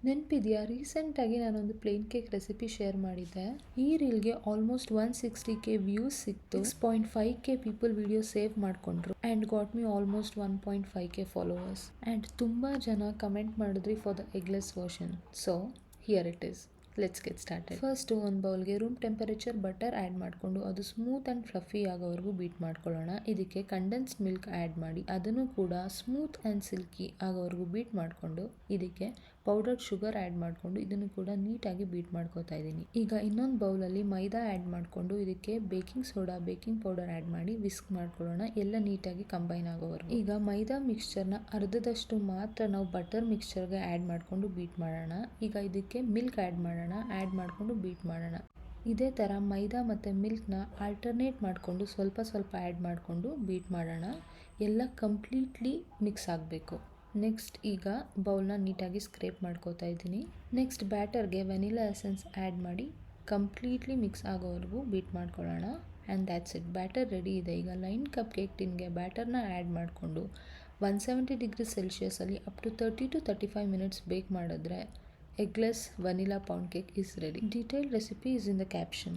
ನೆನಪಿದೆಯಾ, ರೀಸೆಂಟಾಗಿ ನಾನೊಂದು ಪ್ಲೇನ್ ಕೇಕ್ ರೆಸಿಪಿ ಶೇರ್ ಮಾಡಿದ್ದೆ. ಈ ರೀಲ್ಗೆ ಆಲ್ಮೋಸ್ಟ್ 160K ವ್ಯೂಸ್ ಸಿಕ್ತು. 6.5K ಪೀಪಲ್ ವಿಡಿಯೋ ಸೇವ್ ಮಾಡ್ಕೊಂಡ್ರು and got me almost 1.5K followers. And ತುಂಬ ಜನ ಕಮೆಂಟ್ ಮಾಡಿದ್ರಿ for the eggless version. So here it is. Let's get started. First ಒಂದು ಬೌಲ್ಗೆ room temperature butter add ಮಾಡಿಕೊಂಡು ಅದು smooth and fluffy ಆಗೋವರೆಗೂ beat ಮಾಡ್ಕೊಳ್ಳೋಣ. ಇದಕ್ಕೆ ಕಂಡೆನ್ಸ್ಡ್ ಮಿಲ್ಕ್ ಆ್ಯಡ್ ಮಾಡಿ ಅದನ್ನು ಕೂಡ ಸ್ಮೂತ್ ಆ್ಯಂಡ್ ಸಿಲ್ಕಿ ಆಗೋವರೆಗೂ ಬೀಟ್ ಮಾಡಿಕೊಂಡು ಇದಕ್ಕೆ ಪೌಡರ್ಡ್ ಶುಗರ್ ಆ್ಯಡ್ ಮಾಡಿಕೊಂಡು ಇದನ್ನು ಕೂಡ ನೀಟಾಗಿ ಬೀಟ್ ಮಾಡ್ಕೋತಾ ಇದ್ದೀನಿ. ಈಗ ಇನ್ನೊಂದು ಬೌಲಲ್ಲಿ ಮೈದಾ ಆ್ಯಡ್ ಮಾಡಿಕೊಂಡು ಇದಕ್ಕೆ baking soda, baking powder add ಮಾಡಿ ವಿಸ್ಕ್ ಮಾಡ್ಕೊಳ್ಳೋಣ, ಎಲ್ಲ ನೀಟಾಗಿ ಕಂಬೈನ್ ಆಗೋವರೆಗೂ. ಈಗ ಮೈದಾ ಮಿಕ್ಸ್ಚರ್ನ ಅರ್ಧದಷ್ಟು ಮಾತ್ರ ನಾವು ಬಟರ್ ಮಿಕ್ಸ್ಚರ್ಗೆ ಆ್ಯಡ್ ಮಾಡಿಕೊಂಡು ಬೀಟ್ ಮಾಡೋಣ. ಈಗ ಇದಕ್ಕೆ ಮಿಲ್ಕ್ ಆ್ಯಡ್ ಮಾಡೋಣ, ಆ್ಯಡ್ ಮಾಡಿಕೊಂಡು ಬೀಟ್ ಮಾಡೋಣ. ಇದೇ ಥರ ಮೈದಾ ಮತ್ತು ಮಿಲ್ಕ್ನ ಆಲ್ಟರ್ನೇಟ್ ಮಾಡಿಕೊಂಡು ಸ್ವಲ್ಪ ಸ್ವಲ್ಪ ಆ್ಯಡ್ ಮಾಡಿಕೊಂಡು ಬೀಟ್ ಮಾಡೋಣ. ಎಲ್ಲ ಕಂಪ್ಲೀಟ್ಲಿ ಮಿಕ್ಸ್ ಆಗಬೇಕು. ನೆಕ್ಸ್ಟ್ ಈಗ ಬೌಲ್ನ ನೀಟಾಗಿ ಸ್ಕ್ರೇಪ್ ಮಾಡ್ಕೋತಾ ಇದ್ದೀನಿ. ನೆಕ್ಸ್ಟ್ ಬ್ಯಾಟರ್ಗೆ ವೆನಿಲಾ ಎಸೆನ್ಸ್ ಆ್ಯಡ್ ಮಾಡಿ ಕಂಪ್ಲೀಟ್ಲಿ ಮಿಕ್ಸ್ ಆಗೋವರೆಗೂ ಬೀಟ್ ಮಾಡ್ಕೊಳ್ಳೋಣ. And that's it, batter ready ಇದೆ. ಈಗ ಲೈನ್ ಕಪ್ ಕೇಕ್ ಟಿನ್ಗೆ ಬ್ಯಾಟರ್ನ ಆ್ಯಡ್ ಮಾಡಿಕೊಂಡು 170 ಡಿಗ್ರಿ ಸೆಲ್ಸಿಯಸಲ್ಲಿ up to 30 to 35 minutes bake ಮಾಡಿದ್ರೆ eggless vanilla pound cake is ready. Detailed recipe is in the caption.